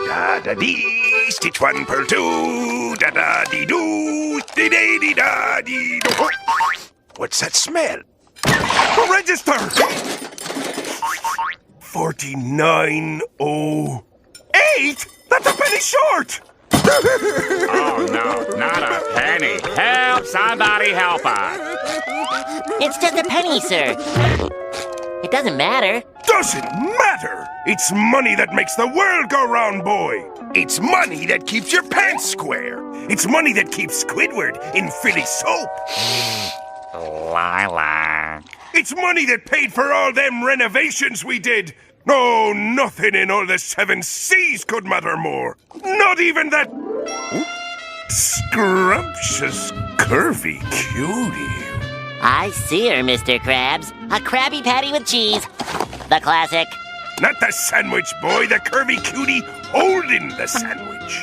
Da-da-dee, stitch 1, purl 2, da-da-dee-doo, dee-dee-dee-da-dee-doo. What's that smell? Register! 49.08? That's a penny short! Oh, no, not a penny. Help, somebody help her. It's just a penny, sir. It doesn't matter. Doesn't matter! It's money that makes the world go round, boy! It's money that keeps your pants square! It's money that keeps Squidward in Philly soap! Lilac. It's money that paid for all them renovations we did! Oh, nothing in all the 7 seas could matter more! Not even that... scrumptious, curvy cutie. I see her, Mr. Krabs. A Krabby Patty with cheese. The classic. Not the sandwich, boy, the curvy cutie holding the sandwich.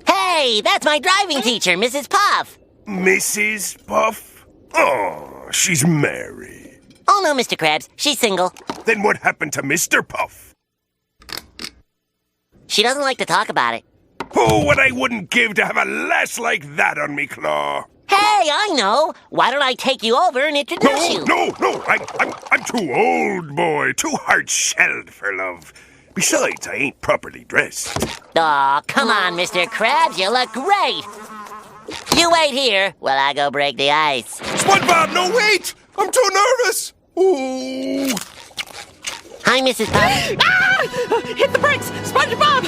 Hey, that's my driving teacher, Mrs. Puff. Mrs. Puff? Oh, she's married. Oh, no, Mr. Krabs. She's single. Then what happened to Mr. Puff? She doesn't like to talk about it. Oh, what I wouldn't give to have a lass like that on me claw. Hey, I know. Why don't I take you over and introduce you? No. I'm too old, boy. Too hard-shelled for love. Besides, I ain't properly dressed. Aw, come on, Mr. Krabs. You look great. You wait here while I go break the ice. SpongeBob, no, wait! I'm too nervous! Ooh. Hi, Mrs. Puff. Ah! Hit the brakes! SpongeBob!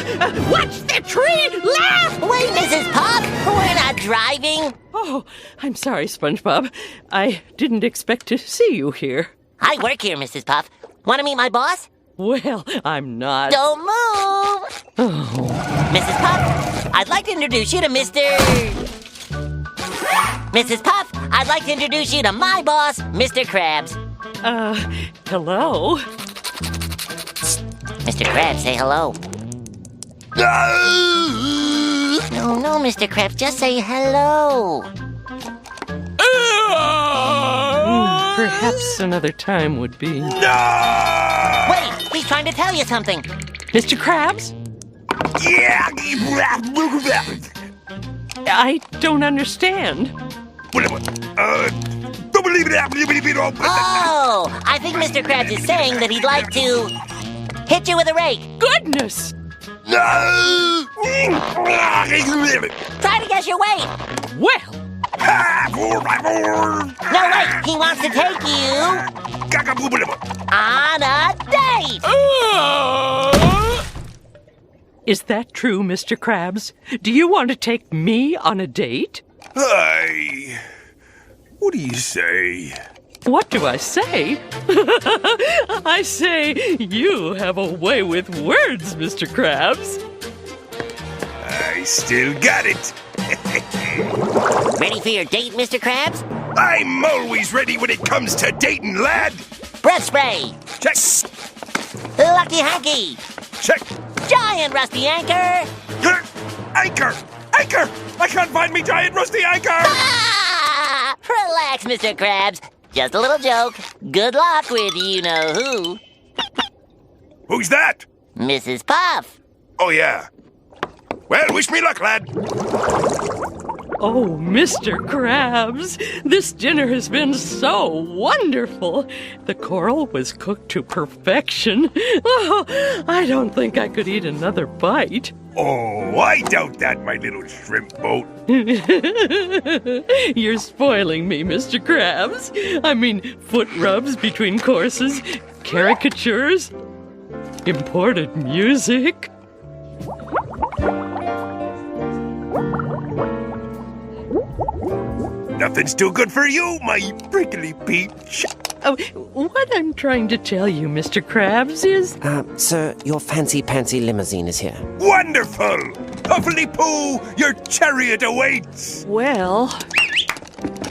Watch the tree! Laugh! Wait, Mrs. Puff. We're not driving. Oh, I'm sorry, SpongeBob. I didn't expect to see you here. I work here, Mrs. Puff. Want to meet my boss? Well, I'm not. Don't move! Oh. Mrs. Puff, I'd like to introduce you to Mrs. Puff, I'd like to introduce you to my boss, Mr. Krabs. Hello? Mr. Krabs, say hello. No, Mr. Krabs, just say hello. Perhaps another time would be... Wait, he's trying to tell you something. Mr. Krabs? I don't understand. Oh, I think Mr. Krabs is saying that he'd like to hit you with a rake. Goodness! Try to guess your weight. Well, No, wait, he wants to take you on a date. is that true, Mr. Krabs? Do you want to take me on a date? Hi. What do you say? What do I say? I say you have a way with words, Mr. Krabs. I still got it. Ready for your date, Mr. Krabs? I'm always ready when it comes to dating, lad. Breath spray. Check. Lucky hanky. Check. Giant rusty anchor. Anchor! Anchor! I can't find me giant rusty anchor! Ah! Relax, Mr. Krabs. Just a little joke. Good luck with you-know-who. Who's that? Mrs. Puff. Oh, yeah. Well, wish me luck, lad. Oh, Mr. Krabs, this dinner has been so wonderful. The coral was cooked to perfection. Oh, I don't think I could eat another bite. Oh, I doubt that, my little shrimp boat. You're spoiling me, Mr. Krabs. I mean, foot rubs between courses, caricatures, imported music. Nothing's too good for you, my prickly peach. Oh, what I'm trying to tell you, Mr. Krabs, is... Sir, your fancy-pantsy limousine is here. Wonderful! Huffly-poo, your chariot awaits! Well...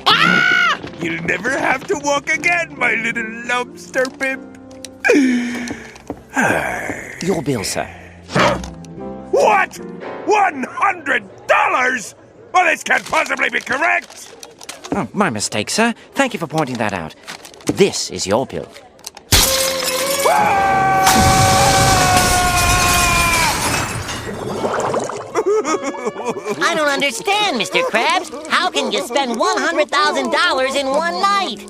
Ah! You'll never have to walk again, my little lobster pimp. Your bill, sir. What? $100? Well, this can't possibly be correct. Oh, my mistake, sir. Thank you for pointing that out. This is your bill. Ah! understand, Mr. Krabs. How can you spend $100,000 in one night?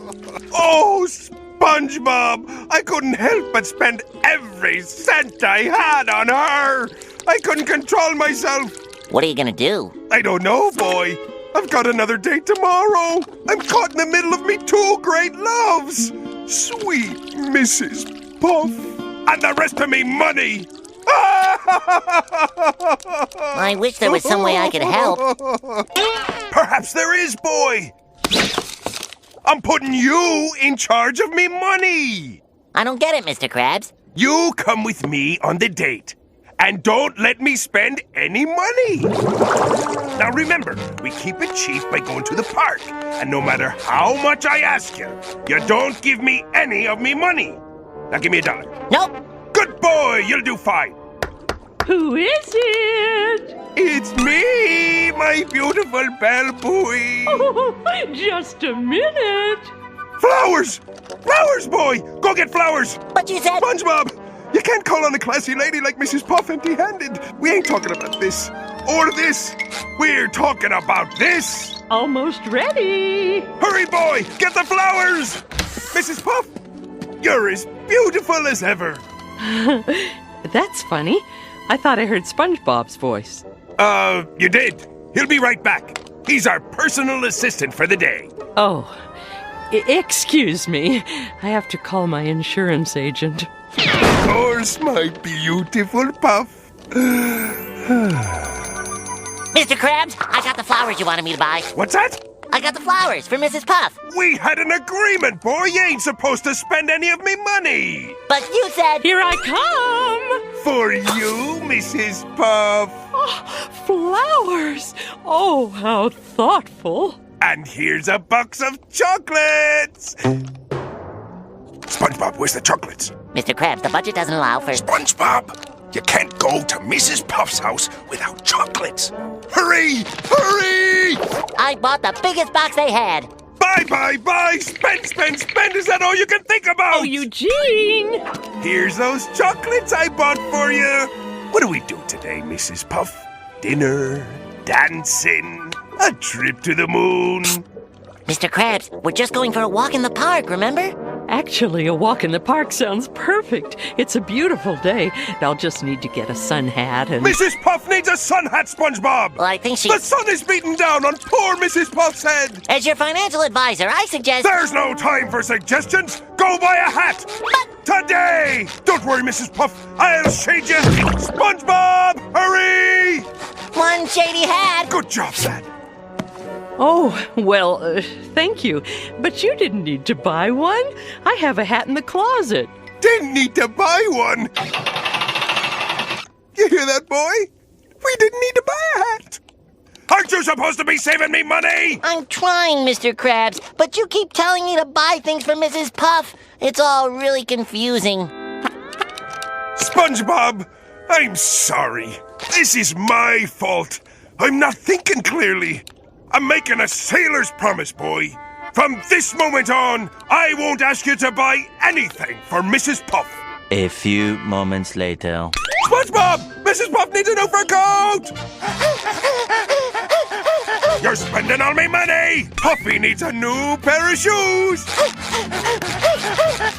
Oh, SpongeBob! I couldn't help but spend every cent I had on her. I couldn't control myself. What are you gonna do? I don't know, boy. I've got another date tomorrow. I'm caught in the middle of me two great loves. Sweet Mrs. Puff. And the rest of me money. I wish there was some way I could help. Perhaps there is, boy. I'm putting you in charge of me money. I don't get it, Mr. Krabs. You come with me on the date. And don't let me spend any money. Now remember, we keep it cheap by going to the park. And no matter how much I ask you, you don't give me any of me money. Now give me $1. Nope. Good boy, you'll do fine. Who is it? It's me, my beautiful bell boy. Oh, just a minute. Flowers! Flowers, boy! Go get flowers! But you said... SpongeBob! You can't call on a classy lady like Mrs. Puff empty-handed. We ain't talking about this. Or this. We're talking about this. Almost ready. Hurry, boy! Get the flowers! Mrs. Puff, you're as beautiful as ever. That's funny. I thought I heard SpongeBob's voice. You did. He'll be right back. He's our personal assistant for the day. Oh, excuse me. I have to call my insurance agent. Of course, my beautiful Puff. Mr. Krabs, I got the flowers you wanted me to buy. What's that? I got the flowers for Mrs. Puff. We had an agreement, boy. You ain't supposed to spend any of me money. But you said... Here I come. For you, Mrs. Puff. Oh, flowers. Oh, how thoughtful. And here's a box of chocolates. SpongeBob, where's the chocolates? Mr. Krabs, the budget doesn't allow for... SpongeBob, you can't go to Mrs. Puff's house without chocolates. Hurry! Hurry! I bought the biggest box they had. Buy, buy, buy! Spend, spend, spend! Is that all you can think about? Oh, Eugene! Here's those chocolates I bought for you. What do we do today, Mrs. Puff? Dinner? Dancing? A trip to the moon? Mr. Krabs, we're just going for a walk in the park, remember? Actually, a walk in the park sounds perfect. It's a beautiful day. I'll just need to get a sun hat and... Mrs. Puff needs a sun hat, SpongeBob! Well, I think she... The sun is beating down on poor Mrs. Puff's head! As your financial advisor, I suggest... There's no time for suggestions! Go buy a hat! But... Today! Don't worry, Mrs. Puff. I'll shade you. SpongeBob, hurry! One shady hat! Good job, Sad. Oh, well, thank you. But you didn't need to buy one. I have a hat in the closet. Didn't need to buy one. You hear that, boy? We didn't need to buy a hat. Aren't you supposed to be saving me money? I'm trying, Mr. Krabs, but you keep telling me to buy things for Mrs. Puff. It's all really confusing. SpongeBob, I'm sorry. This is my fault. I'm not thinking clearly. I'm making a sailor's promise, boy. From this moment on, I won't ask you to buy anything for Mrs. Puff. A few moments later. SpongeBob! Mrs. Puff needs a new fur coat! You're spending all my money! Puffy needs a new pair of shoes!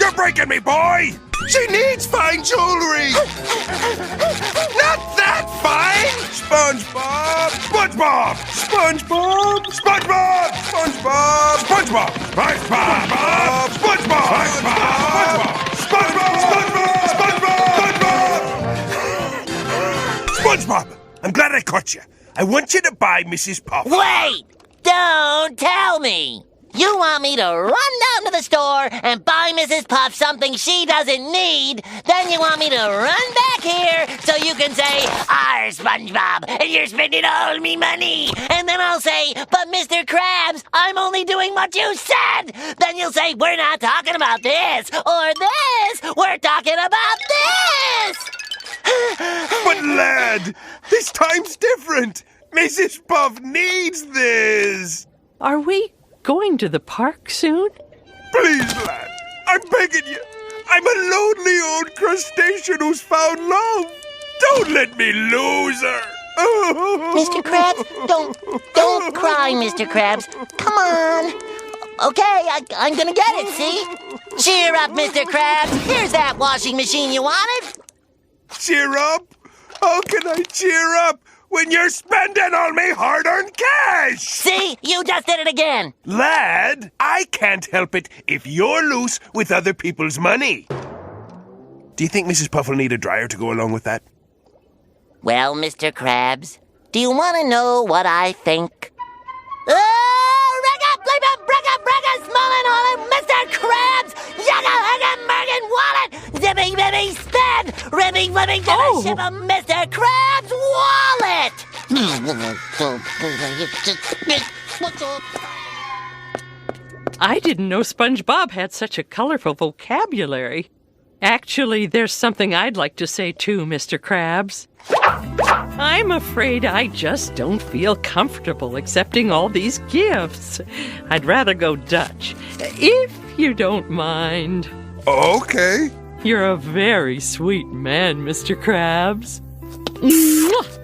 You're breaking me, boy! She needs fine jewelry! Not that fine! SpongeBob! SpongeBob! SpongeBob! SpongeBob! SpongeBob! SpongeBob! SpongeBob! SpongeBob! SpongeBob! SpongeBob! SpongeBob! I'm glad I caught you. I want you to buy Mrs. Puff. Wait! Don't tell me! You want me to run down to the store and buy Mrs. Puff something she doesn't need, then you want me to run back here so you can say, "Arr, SpongeBob, and you're spending all me money." And then I'll say, "But Mr. Krabs, I'm only doing what you said." Then you'll say, "We're not talking about this or this, we're talking about this." But lad, this time's different. Mrs. Puff needs this. Are we going to the park soon? Please, lad, I'm begging you. I'm a lonely old crustacean who's found love. Don't let me lose her. Mr. Krabs, don't cry, Mr. Krabs. Come on. Okay, I'm gonna get it, see? Cheer up, Mr. Krabs. Here's that washing machine you wanted. Cheer up? How can I cheer up when you're spending all my hard-earned cash? See? You just did it again. Lad, I can't help it if you're loose with other people's money. Do you think Mrs. Puff will need a dryer to go along with that? Well, Mr. Krabs, do you want to know what I think? Oh, Rega, Bleepa, Brega, Brega, Smolin, Olin, Mr. Krabs, Yaga, Haga, Mergen, Wallet, Zippy, Bibby, Spin, Ribby, Flipping, Oh. Ship of Mr. Krabs' wallet! I didn't know SpongeBob had such a colorful vocabulary. Actually, there's something I'd like to say too, Mr. Krabs. I'm afraid I just don't feel comfortable accepting all these gifts. I'd rather go Dutch, if you don't mind. Okay. You're a very sweet man, Mr. Krabs. Mwah!